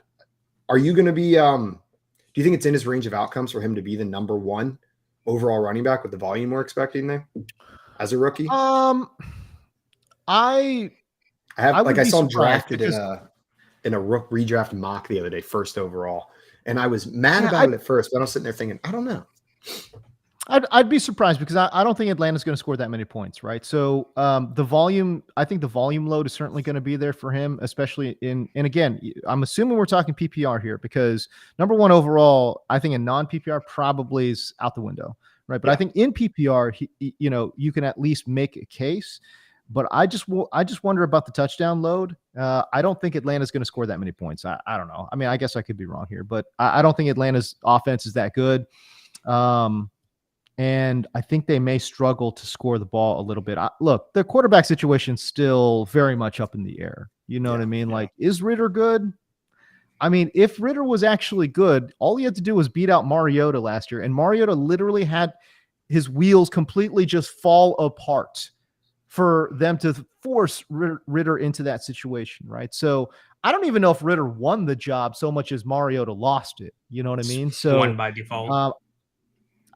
are you going to be do you think it's in his range of outcomes for him to be the number 1 overall running back with the volume we're expecting there as a rookie? I saw him drafted in a redraft mock the other day, first overall, and I was mad about it at first, but I was sitting there thinking, I don't know. I'd be surprised because I don't think Atlanta's going to score that many points, right? So the volume, I think the volume load is certainly going to be there for him, especially and again, I'm assuming we're talking PPR here because number 1 overall, I think in non-PPR probably is out the window, right? But I think in PPR, you can at least make a case. But I just wonder about the touchdown load. I don't think Atlanta's going to score that many points. I don't know. I mean, I guess I could be wrong here, but I don't think Atlanta's offense is that good. And I think they may struggle to score the ball a little bit. Look, the quarterback situation's still very much up in the air. You know what I mean? Like, is Ritter good? I mean, if Ritter was actually good, all he had to do was beat out Mariota last year, and Mariota literally had his wheels completely just fall apart for them to force Ritter into that situation, right? So I don't even know if Ritter won the job so much as Mariota lost it. You know what I mean? So won by default.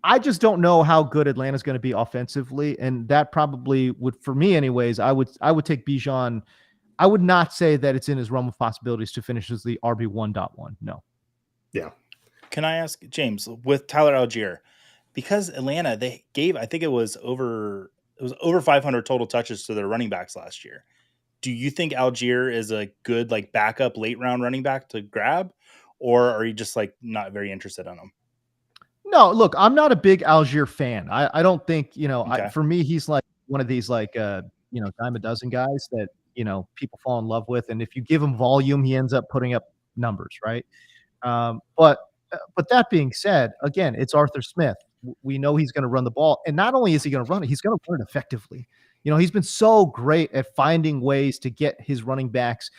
I just don't know how good Atlanta's going to be offensively, and that probably would, for me anyways, I would take Bijan. I would not say that it's in his realm of possibilities to finish as the RB 1.1. No. Yeah. Can I ask James, with Tyler Algier, because Atlanta, they gave, I think it was over 500 total touches to their running backs last year. Do you think Algier is a good like backup late round running back to grab, or are you just like not very interested in him? No, look, I'm not a big Algier fan. I don't think, Okay. for me, he's like one of these like, dime a dozen guys that, people fall in love with. And if you give him volume, he ends up putting up numbers, right? But that being said, again, it's Arthur Smith. We know he's going to run the ball. And not only is he going to run it, he's going to run it effectively. He's been so great at finding ways to get his running backs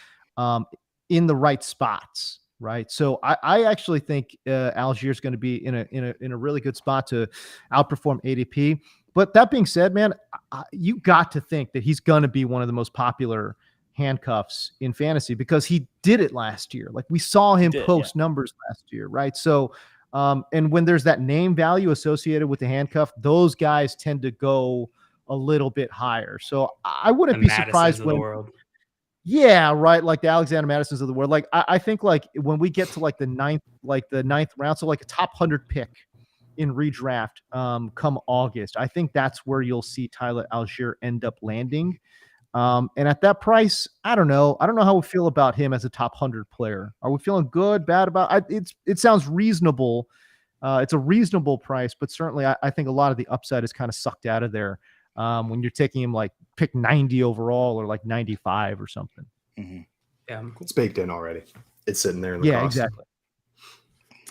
in the right spots. Right. So I actually think Algier is going to be in a really good spot to outperform ADP. But that being said, man, you got to think that he's going to be one of the most popular handcuffs in fantasy because he did it last year. Like we saw him post numbers last year. Right. So and when there's that name value associated with the handcuff, those guys tend to go a little bit higher. So I wouldn't be surprised when. Yeah, right. Like the Alexander Madisons of the world. Like I think like when we get to like the ninth round, so like a top 100 pick in redraft come August, I think that's where you'll see Tyler Algier end up landing. And at that price, I don't know how we feel about him as a top 100 player. Are we feeling good, bad about it? It sounds reasonable. It's a reasonable price, but certainly I think a lot of the upside is kind of sucked out of there. When you're taking him like pick 90 overall or like 95 or something. Mm-hmm. Yeah, it's baked in already. It's sitting there in the cost. Exactly.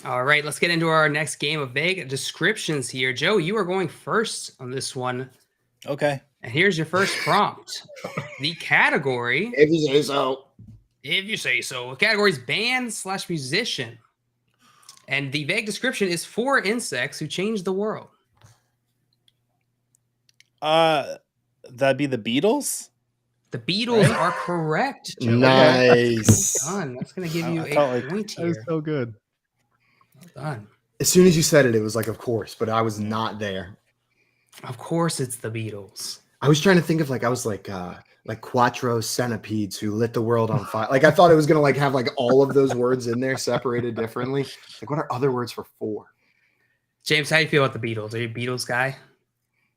All right, let's get into our next game of vague descriptions here. Joe, you are going first on this one. Okay. And here's your first prompt. The category. If you say so. If you say so. The category is band/musician. And the vague description is 4 insects who changed the world. That'd be the Beatles. The Beatles are correct, Joe. Nice. Well done. That's going to give you a point here. That is so good. Well done. As soon as you said it, it was like, of course, but I was not there. Of course, it's the Beatles. I was trying to think of like Quattro centipedes who lit the world on fire. Like I thought it was gonna like have like all of those words in there separated differently. Like what are other words for 4? James, how do you feel about the Beatles? Are you a Beatles guy?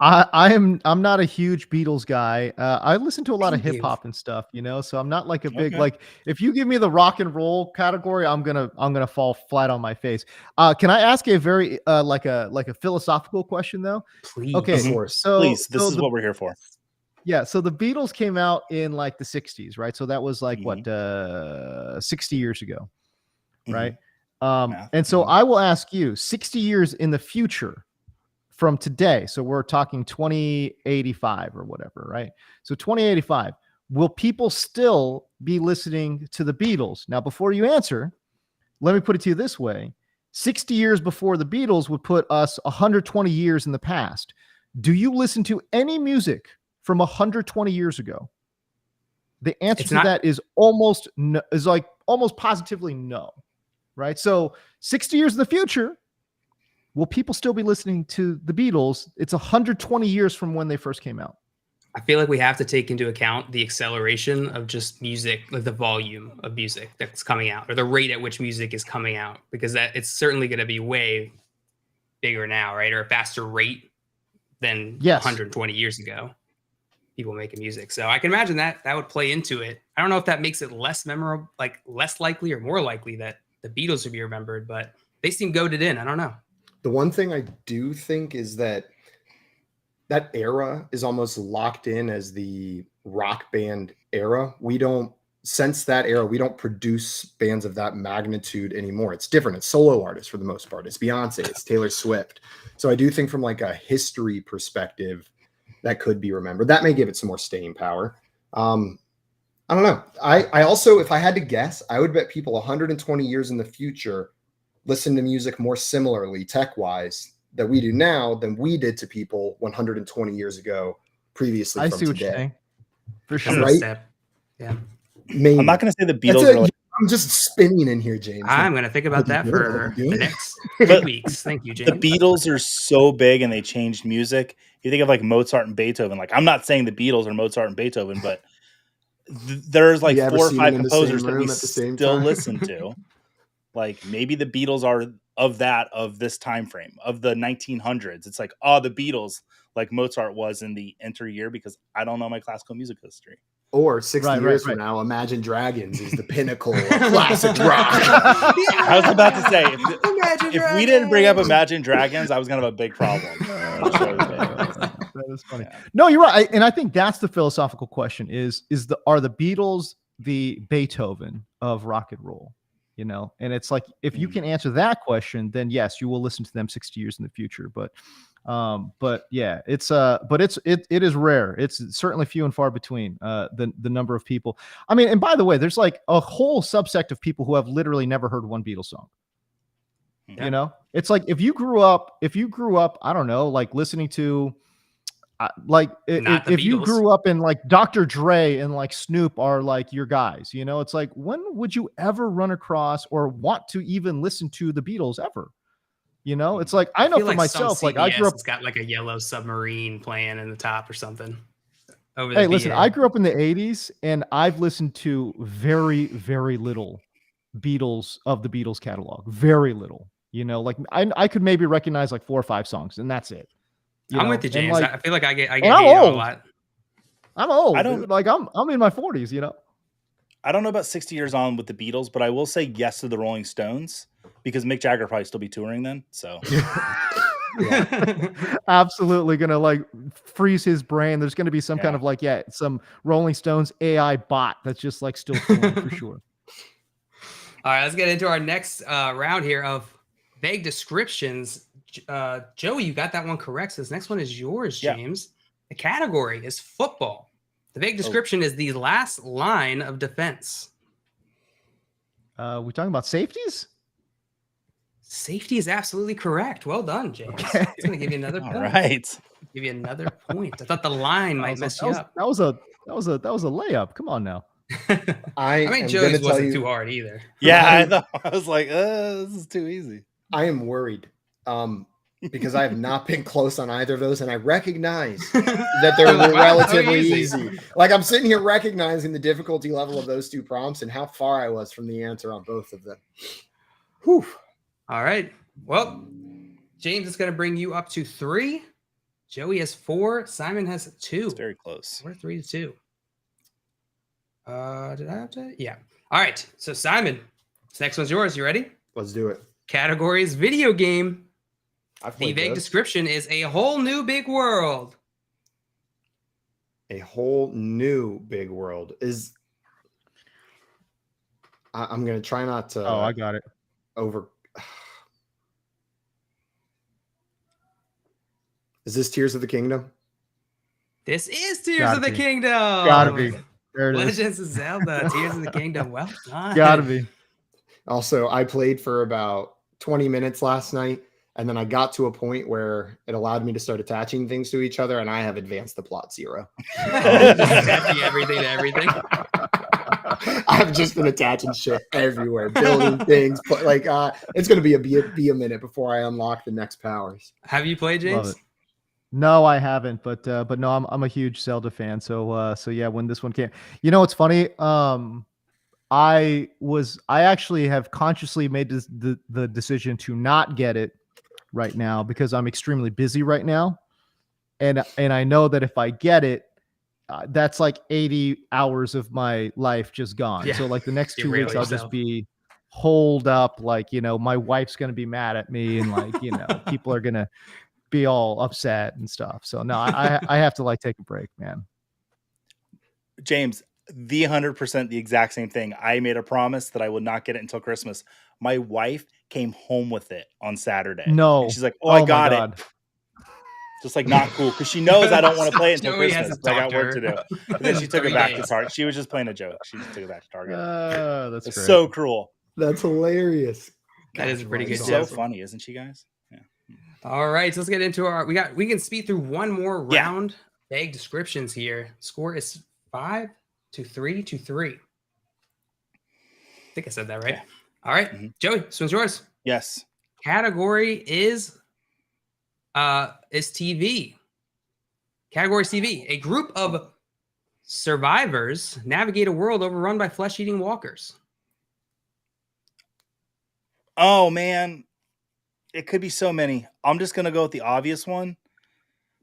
I'm not a huge Beatles guy. I listen to a lot of hip hop and stuff, so I'm not like a big, like if you give me the rock and roll category, I'm going to fall flat on my face. Can I ask a very, like a philosophical question though? Please. Okay. So please, this is what we're here for. Yeah. So the Beatles came out in like the 60s, right? So that was like 60 years ago. Right. And so I will ask you 60 years in the future, from today, so we're talking 2085 or whatever, right? So 2085, will people still be listening to the Beatles? Now, before you answer, let me put it to you this way. 60 years before the Beatles would put us 120 years in the past. Do you listen to any music from 120 years ago? The answer to that is almost positively no, right? So 60 years in the future, will people still be listening to the Beatles? It's 120 years from when they first came out. I feel like we have to take into account the acceleration of just music, like the volume of music that's coming out, or the rate at which music is coming out, because that it's certainly going to be way bigger now, right? Or a faster rate than 120 years ago, people making music. So I can imagine that would play into it. I don't know if that makes it less memorable, like less likely or more likely that the Beatles would be remembered, but they seem goaded in. I don't know. The one thing I do think is that that era is almost locked in as the rock band era. Since that era, we don't produce bands of that magnitude anymore. It's different. It's solo artists for the most part. It's Beyonce, it's Taylor Swift. So I do think from like a history perspective, that could be remembered. That may give it some more staying power. I don't know. I also, if I had to guess, I would bet people 120 years in the future listen to music more similarly, tech-wise, that we do now than we did to people 120 years ago previously. I from see what today. you're saying. For That's sure. a Right? step. Yeah. Maybe. I'm not going to say the That's Beatles are like, I'm just spinning in here, James. I'm going to think about that for the next 2 But weeks. Thank you, the James. Beatles are so big and they changed music. You think of like Mozart and Beethoven. Like, I'm not saying the Beatles are Mozart and Beethoven, but there's like You ever 4 or seen 5 them in the composers same that we room at the same still time? listen to. Like, maybe the Beatles are of this time frame of the 1900s. It's like, oh, the Beatles, like Mozart was in the enter year, because I don't know my classical music history. Or 60 years from now, Imagine Dragons is the pinnacle of classic rock. I was about to say, if we didn't bring up Imagine Dragons, I was going to have a big problem. That is funny. Yeah. No, you're right. And I think that's the philosophical question are the Beatles the Beethoven of rock and roll? You know, and it's like, if you can answer that question, then yes, you will listen to them 60 years in the future. But yeah, it is rare. It's certainly few and far between, the number of people. I mean, and by the way, there's like a whole subsect of people who have literally never heard one Beatles song. Yeah. You know, it's like, if you grew up, I don't know, like listening to, if you grew up in like Dr. Dre and like Snoop are like your guys, you know, it's like, when would you ever run across or want to even listen to the Beatles ever? You know, it's like, I know for myself, like I grew up, it's got like a Yellow Submarine playing in the top or something. Hey, listen, I grew up in the 80s and I've listened to very, very little Beatles of the Beatles catalog. Very little, you know, like I could maybe recognize like 4 or 5 songs and that's it. I'm with you, James. Like, I feel like I get I'm old. A lot. I'm old. I'm in my 40s, you know. I don't know about 60 years on with the Beatles, but I will say yes to the Rolling Stones, because Mick Jagger probably still be touring then. So absolutely gonna like freeze his brain. There's gonna be some kind of like, some Rolling Stones AI bot that's just like still touring for sure. All right, let's get into our next round here of vague descriptions. Joey, you got that one correct. So this next one is yours, James. The category is football. The vague description is the last line of defense. We talking about safeties? Safety is absolutely correct. Well done, James. Okay. It's going to give you another point. All right. Give you another point. I thought the line might mess you up. That was a layup. Come on now. I mean, Joey's wasn't too hard either. Yeah, I was like, this is too easy. I am worried. Because I have not been close on either of those, and I recognize that they're relatively easy. Like, I'm sitting here recognizing the difficulty level of those 2 prompts and how far I was from the answer on both of them. Whew. All right. Well, James is going to bring you up to 3. Joey has 4. Simon has 2. It's very close. We're 3-2. Did I have to? Yeah. All right. So, Simon, this next one's yours. You ready? Let's do it. Category is video game. The vague those. description is a whole new big world. A whole new big world is. I'm going to try not to. I got it. Is this Tears of the Kingdom? This is Tears of the Kingdom. Gotta be. There it is. Legends of Zelda, Tears of the Kingdom. Well done. Gotta be. Also, I played for about 20 minutes last night. And then I got to a point where it allowed me to start attaching things to each other, and I have advanced the plot 0. Attaching everything to everything. I've just been attaching shit everywhere, building things. But like, it's going to be a minute before I unlock the next powers. Have you played, James? No, I haven't. But no, I'm a huge Zelda fan. So yeah, when this one came, you know, it's funny. I actually have consciously made the decision to not get it right now because I'm extremely busy right now, and I know that if I get it, that's like 80 hours of my life just gone. Yeah. So like the next 2 weeks I'll just be holed up, like, you know, my wife's gonna be mad at me, and like, you know, people are gonna be all upset and stuff. So no, I have to like take a break, man. James, the 100% the exact same thing. I made a promise that I would not get it until Christmas. My wife came home with it on Saturday. No. And she's like, I got God. it. Just like not cool because she knows I don't want to play it until Joey Christmas. hasn't But I got talked work to to her. do. And then she took it 3 back to days. Target. She was just playing a joke. She just took it back to Target. That's It's great. so cruel. That's hilarious. That is a pretty good She's joke. so funny, isn't she, guys? Yeah. All right, so let's get into we can speed through one more round. Vague descriptions here. Score is 5-3 to 3. I think I said that right. Okay. All right, Joey, this one's yours. Yes. Category is TV. Category is TV. A group of survivors navigate a world overrun by flesh-eating walkers. Oh man, it could be so many. I'm just gonna go with the obvious one.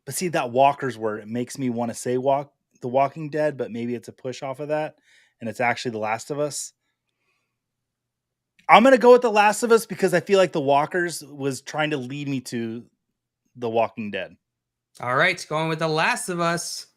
But see, that walkers word, it makes me want to say The Walking Dead, but maybe it's a push off of that, and it's actually The Last of Us. I'm gonna go with The Last of Us because I feel like The Walkers was trying to lead me to The Walking Dead. All right, going with The Last of Us,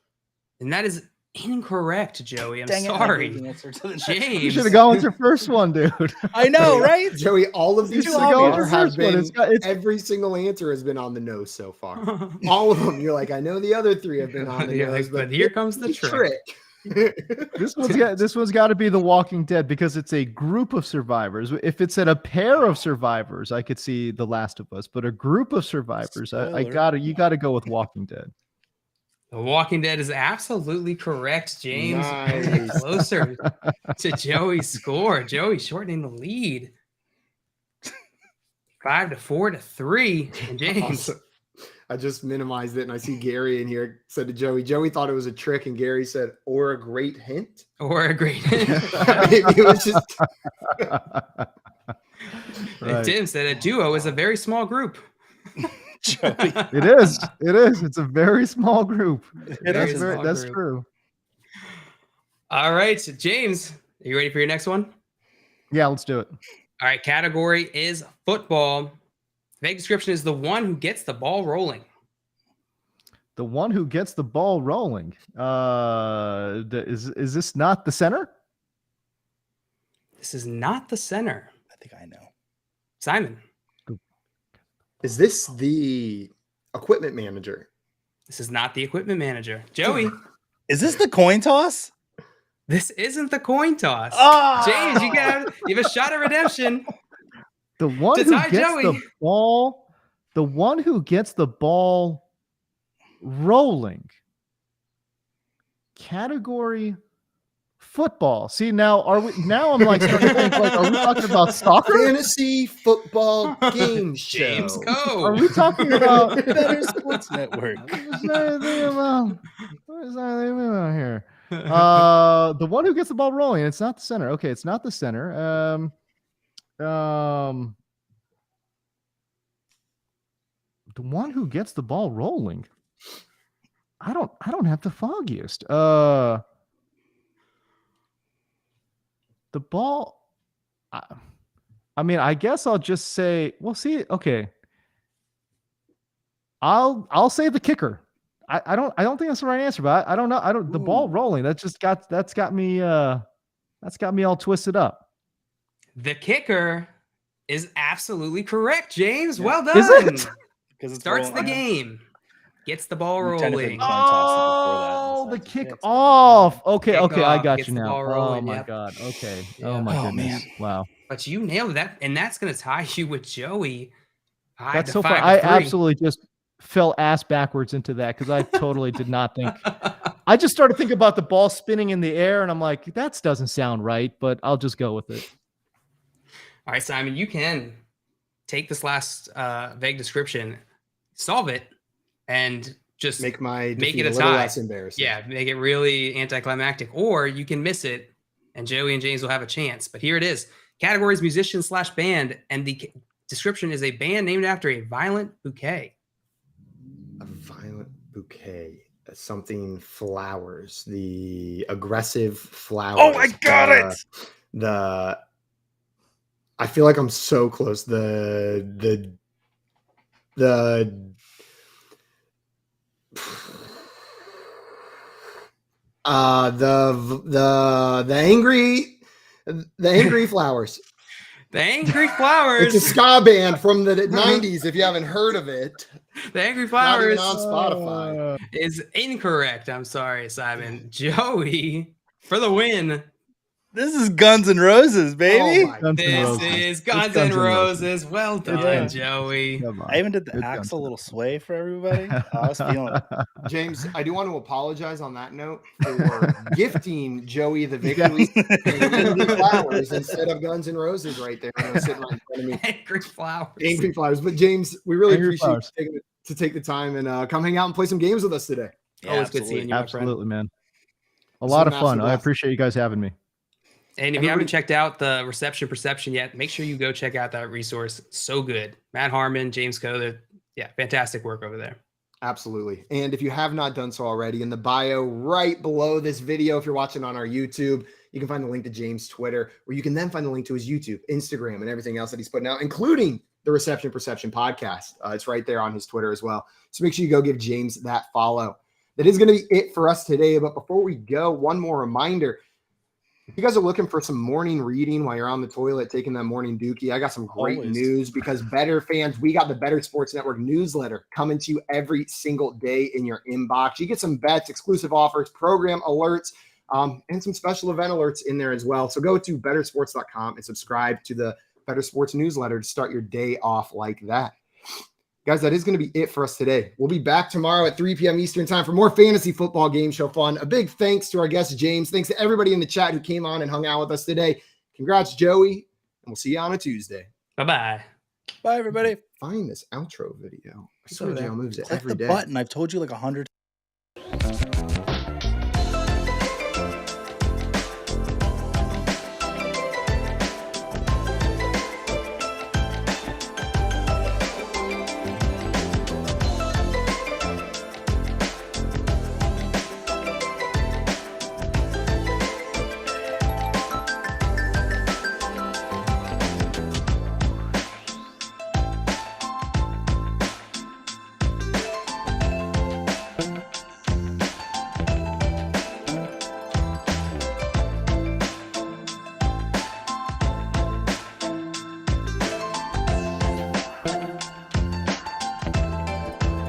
and that is incorrect, Joey. I'm Dang it, I sorry. gave the answer to the next James. You should have gone with your first one, dude. I know, right? Joey, all of these You so should've gone with far your have first one. been, It's every single answer has been on the nose so far. All of them. You're like, I know the other 3 have been on the You're nose, like, but here comes the trick. This one's got to be The Walking Dead because it's a group of survivors. If it said a pair of survivors, I could see The Last of Us, but a group of survivors, you got to go with Walking Dead. The Walking Dead is absolutely correct, James. Nice. Closer to Joey's score. Joey shortening the lead. 5-4 to 3. And James. Awesome. I just minimized it, and I see Gary in here. Said to Joey, Joey thought it was a trick, and Gary said, "Or a great hint." Or a great It was just. And Tim said a duo is a very small group. Joey. It is. It's a very small group. Very small That's group. true. All right, so James, are you ready for your next one? Yeah, let's do it. All right, category is football. Vague description is the one who gets the ball rolling. The one who gets the ball rolling. Is this not the center? This is not the center. I think I know. Simon. Is this the equipment manager? This is not the equipment manager. Joey. Is this the coin toss? This isn't the coin toss. Oh! James, you have a shot at redemption. The one To who tie gets Joey. the ball. The one who gets the ball rolling. Category football. See, now I'm like starting to think like, are we talking about soccer? Fantasy football game show. James Coe. Are we talking about Better Sports Network. what is that here? The one who gets the ball rolling. It's not the center. Okay, it's not the center. The one who gets the ball rolling. I don't have the foggiest. The ball. I mean, I guess I'll just say. Well, see. Okay. I'll say the kicker. I don't think that's the right answer, but I don't know. The ball rolling. That's got me all twisted up. The kicker is absolutely correct, James. Yeah. Well done. Is it? Because it Starts the game. Gets the ball rolling. Oh, the kick off. Okay, Kick okay, I off, got gets you the now. ball rolling, Oh my yep. god. Okay. Yeah. Oh my Oh, goodness. man. Wow. But you nailed that, and that's going to tie you with Joey. That's so far. I absolutely just fell ass backwards into that because I totally did not think. I just started thinking about the ball spinning in the air, and I'm like, that doesn't sound right, but I'll just go with it. All right, Simon, you can take this last vague description, solve it, and just Make my Make defeat it a little tie. less embarrassing. yeah, make it really anticlimactic. Or you can miss it, and Joey and James will have a chance. But here it is. Categories: musician/band, and the description is a band named after a violent bouquet. A violent bouquet. Something flowers. The aggressive flowers. Oh, I got it. I feel like I'm so close. The The angry flowers. The Angry It's a Flowers. ska band from the 90s. If you haven't heard of it, The Angry not even Flowers on Spotify. is incorrect. I'm sorry, Simon. Joey for the win. This is Guns N' Roses, baby. Oh my Guns N' This Roses. is It's Guns N' Roses. Well done, Yeah. Joey. Come on. I even did the Good Axel Guns N' little sway for everybody. I was feeling it. James, I do want to apologize on that note for gifting Joey the victory and Angry Flowers instead of Guns N' Roses right there. Sitting right in front of me. Angry Flowers. Angry Flowers. But James, we really Angry appreciate Flowers. you take the time and come hang out and play some games with us today. Yeah, Always good absolutely. seeing you, my friend. Absolutely, man. A It's lot been of an fun. absolute I blast. appreciate you guys having me. And if you haven't checked out the Reception Perception yet, make sure you go check out that resource. So good. Matt Harmon, James Coe, fantastic work over there. Absolutely. And if you have not done so already, in the bio right below this video, if you're watching on our YouTube, you can find the link to James' Twitter, where you can then find the link to his YouTube, Instagram, and everything else that he's putting out, including the Reception Perception podcast. It's right there on his Twitter as well. So make sure you go give James that follow. That is going to be it for us today. But before we go, one more reminder. If you guys are looking for some morning reading while you're on the toilet taking that morning dookie, I got some great Always. news because Better fans, we got the Better Sports Network newsletter coming to you every single day in your inbox. You get some bets, exclusive offers, program alerts, and some special event alerts in there as well. So go to bettersports.com and subscribe to the Better Sports newsletter to start your day off like that. Guys, that is going to be it for us today. We'll be back tomorrow at 3 p.m. Eastern time for more fantasy football game show fun. A big thanks to our guest, James. Thanks to everybody in the chat who came on and hung out with us today. Congrats, Joey. And we'll see you on a Tuesday. Bye-bye. Bye, everybody. Find this outro video. I Click swear over Joe there. moves it Click every the day. button. I've told you like 100